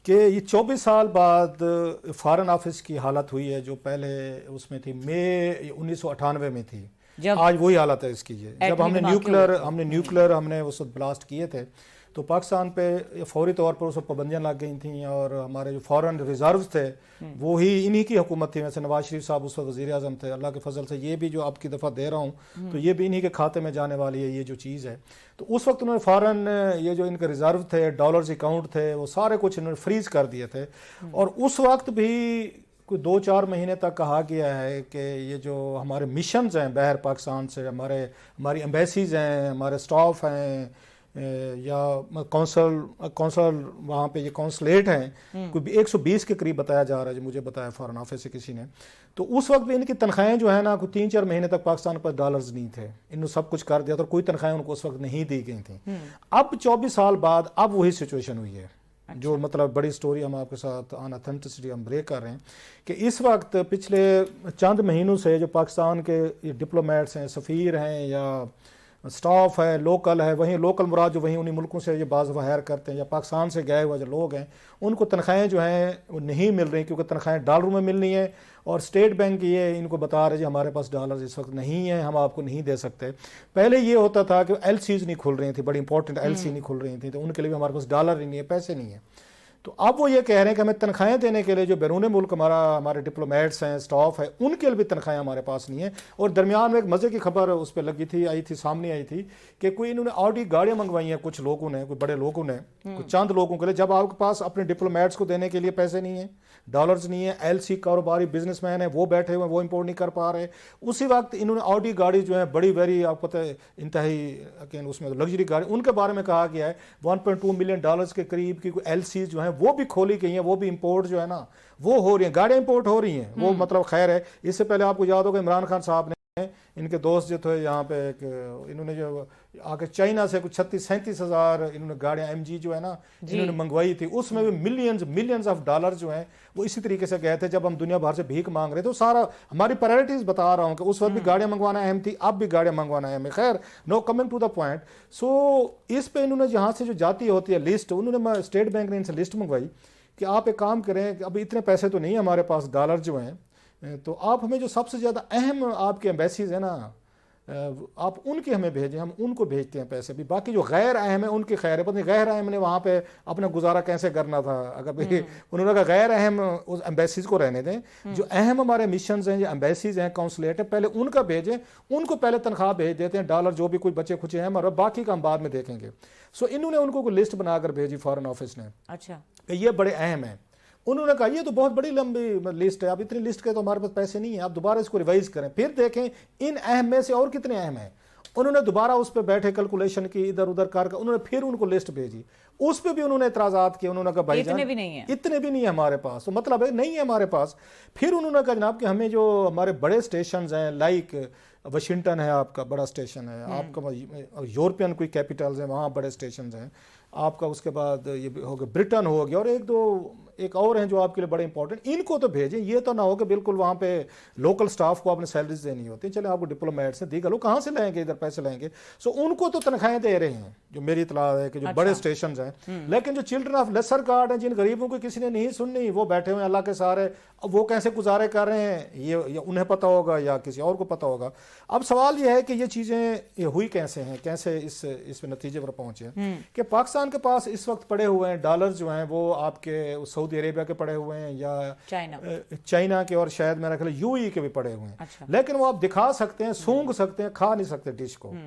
کہ یہ 24 سال بعد فارن آفس کی حالت ہوئی ہے جو پہلے اس میں تھی مئی 1998 میں تھی، آج وہی حالت ہے اس کی. جب ہم نے نیوکلر ہم نے اس وقت بلاسٹ کیے تھے تو پاکستان پہ فوری طور پر اس وقت پابندیاں لگ گئی تھیں، اور ہمارے جو فورن ریزروز تھے وہی انہی کی حکومت تھی. ویسے نواز شریف صاحب اس وقت وزیر اعظم تھے، اللہ کے فضل سے یہ بھی جو اب کی دفعہ دے رہا ہوں تو یہ بھی انہی کے کھاتے میں جانے والی ہے یہ جو چیز ہے. تو اس وقت انہوں نے فارن یہ جو ان کے ریزرو تھے، ڈالرز اکاؤنٹ تھے، وہ سارے کچھ انہوں نے فریز کر دیے تھے. اور اس وقت بھی کوئی 2-4 مہینے تک کہا گیا ہے کہ یہ جو ہمارے مشنز ہیں باہر پاکستان سے، ہماری ایمبیسیز ہیں، ہمارے سٹاف ہیں یا کونسل وہاں پہ یہ کونسلیٹ ہیں، کوئی 120 کے قریب بتایا جا رہا ہے جو مجھے بتایا فارن آفس سے کسی نے. تو اس وقت بھی ان کی تنخواہیں جو ہے نا کوئی 3-4 مہینے تک پاکستان پر ڈالرز نہیں تھے، انہوں نے سب کچھ کر دیا تھا اور کوئی تنخواہیں ان کو اس وقت نہیں دی گئی تھیں. اب 24 سال بعد اب وہی سچویشن ہوئی ہے جو مطلب بڑی سٹوری ہم آپ کے ساتھ آن اتھینٹسٹی ہم بریک کر رہے ہیں کہ اس وقت پچھلے چند مہینوں سے جو پاکستان کے ڈپلومیٹس ہیں، سفیر ہیں یا سٹاف ہے، لوکل ہے، وہیں لوکل مراد جو وہیں انہی ملکوں سے یہ بعض ہائر کرتے ہیں یا پاکستان سے گئے ہوئے جو لوگ ہیں، ان کو تنخواہیں جو ہیں وہ نہیں مل رہی کیونکہ تنخواہیں ڈالروں میں ملنی ہے، اور اسٹیٹ بینک یہ ان کو بتا رہے جی ہمارے پاس ڈالرز اس وقت نہیں ہیں، ہم آپ کو نہیں دے سکتے. پہلے یہ ہوتا تھا کہ ایل سیز نہیں کھل رہی تھیں، بڑی امپورٹنٹ ایل سی نہیں کھل رہی تھیں، تو ان کے لیے بھی ہمارے پاس ڈالر ہی نہیں ہے، پیسے نہیں ہیں. تو اب وہ یہ کہہ رہے ہیں کہ ہمیں تنخواہیں دینے کے لیے جو بیرون ملک ہمارے ڈپلومیٹس ہیں، سٹاف ہے، ان کے لیے بھی تنخواہیں ہمارے پاس نہیں ہیں. اور درمیان میں ایک مزے کی خبر اس پہ سامنے آئی تھی کہ کوئی انہوں نے آڈی گاڑیاں منگوائی ہیں کچھ لوگوں نے، کوئی بڑے لوگوں نے، کچھ چند لوگوں کے لیے. جب آپ کے پاس اپنے ڈپلومیٹس کو دینے کے لیے پیسے نہیں ہیں، ڈالرز نہیں ہیں، ایل سی کاروباری بزنس مین ہیں وہ بیٹھے ہوئے ہیں، وہ امپورٹ نہیں کر پا رہے، اسی وقت انہوں نے آڈی گاڑی جو ہے بڑی ویری آپ کو پتہ ہے انتہائی اس میں لگژری گاڑی، ان کے بارے میں کہا گیا ہے 1.2 ملین ڈالرز کے قریب کی کوئی ایل سیز جو ہیں وہ بھی کھولی گئی ہیں، وہ بھی امپورٹ جو ہے نا وہ ہو رہی ہیں، گاڑیاں امپورٹ ہو رہی ہیں. وہ مطلب خیر ہے. اس سے پہلے آپ کو یاد ہوگا عمران خان صاحب نے ان کے دوست جو تھے یہاں پہ انہوں نے جو آ کے چائنا سے کچھ 36-37 ہزار انہوں نے گاڑیاں ایم جی جو ہے نا انہوں نے منگوائی تھی، اس میں بھی ملینز آف ڈالر جو ہیں وہ اسی طریقے سے گئے تھے. جب ہم دنیا بھر سے بھیک مانگ رہے تھے، تو سارا ہماری پرائرٹیز بتا رہا ہوں کہ اس وقت بھی گاڑیاں منگوانا اہم تھی، اب بھی گاڑیاں منگوانا اہم ہے. خیر نو کمنگ ٹو دا پوائنٹ. سو اس پہ انہوں نے جہاں سے جو جاتی ہوتی ہے لسٹ، انہوں نے اسٹیٹ بینک نے ان سے لسٹ منگوائی کہ آپ ایک کام کریں کہ اب اتنے پیسے تو نہیں ہمارے پاس ڈالر جو ہیں، تو آپ ہمیں جو سب سے زیادہ اہم آپ کے ایمبیسیز ہیں نا آپ ان کی ہمیں بھیجیں، ہم ان کو بھیجتے ہیں پیسے بھی. باقی جو غیر اہم ہے ان کی خیر ہے، پتہ نہیں غیر اہم نے وہاں پہ اپنا گزارا کیسے کرنا تھا. اگر انہوں نے کہا غیر اہم اس ایمبیسیز کو رہنے دیں، جو اہم ہمارے مشنز ہیں یا ایمبیسیز ہیں، کونسلیٹ ہیں، پہلے ان کا بھیجیں، ان کو پہلے تنخواہ بھیج دیتے ہیں، ڈالر جو بھی کوئی بچے کھچے ہیں اور باقی کا ہم بعد میں دیکھیں گے. سو انہوں نے ان کو لسٹ بنا کر بھیجی فارن آفس نے، اچھا کہ یہ بڑے اہم ہیں. انہوں نے کہا یہ تو بہت بڑی لمبی لسٹ ہے، اب اتنی لسٹ کے تو ہمارے پاس پیسے نہیں ہیں، آپ دوبارہ اس کو ریوائز کریں، پھر دیکھیں ان اہم میں سے اور کتنے اہم ہیں. انہوں نے دوبارہ اس پہ بیٹھے کیلکولیشن کی، ادھر ادھر کر کے انہوں نے پھر ان کو لسٹ بھیجی. اس پہ بھی انہوں نے اعتراضات کیے، انہوں نے کہا بھائی جان اتنے بھی نہیں ہیں ہمارے پاس، تو مطلب ہے نہیں ہے ہمارے پاس. پھر انہوں نے کہا جناب کہ ہمیں جو ہمارے بڑے اسٹیشنز ہیں لائک واشنگٹن ہے آپ کا بڑا اسٹیشن ہے، آپ کا یورپین کوئی کیپٹلز ہیں وہاں بڑے اسٹیشنز ہیں آپ کا، اس کے بعد یہ ہو گیا برٹن ہو گیا، اور ایک اور ہیں جو آپ کے لیے بڑے امپورٹنٹ، ان کو تو بھیجیں. یہ تو نہ ہو کہ بالکل وہاں پہ لوکل سٹاف کو آپ نے سیلریز دینی ہوتی ہیں، چلے آپ کو ڈپلومیٹس ہیں دیگر لوگ کہاں سے لائیں گے ادھر پیسے لائیں گے. سو ان کو تو تنخواہیں دے رہے ہیں جو میری اطلاع ہے کہ جو بڑے اسٹیشنز ہیں، لیکن جو چلڈرن آف لیسر گارڈ ہیں جن غریبوں کو کسی نے نہیں سننی، وہ بیٹھے ہوئے ہیں اللہ کے سارے، اب وہ کیسے گزارے کر رہے ہیں یہ انہیں پتہ ہوگا یا کسی اور کو پتہ ہوگا. اب سوال یہ ہے کہ یہ چیزیں ہوئی کیسے ہیں، کیسے اس نتیجے پر پہنچے ہیں کہ پاکستان کے پاس اس وقت پڑے ہوئے ہیں ڈالرز جو ہیں وہ آپ کے سعودی عربیہ کے پڑے ہوئے ہیں یا چائنا کے، اور شاید میرا خیال یو ای کے بھی پڑے ہوئے ہیں. لیکن وہ آپ دکھا سکتے ہیں، سونگ سکتے ہیں، کھا نہیں سکتے ڈش کو.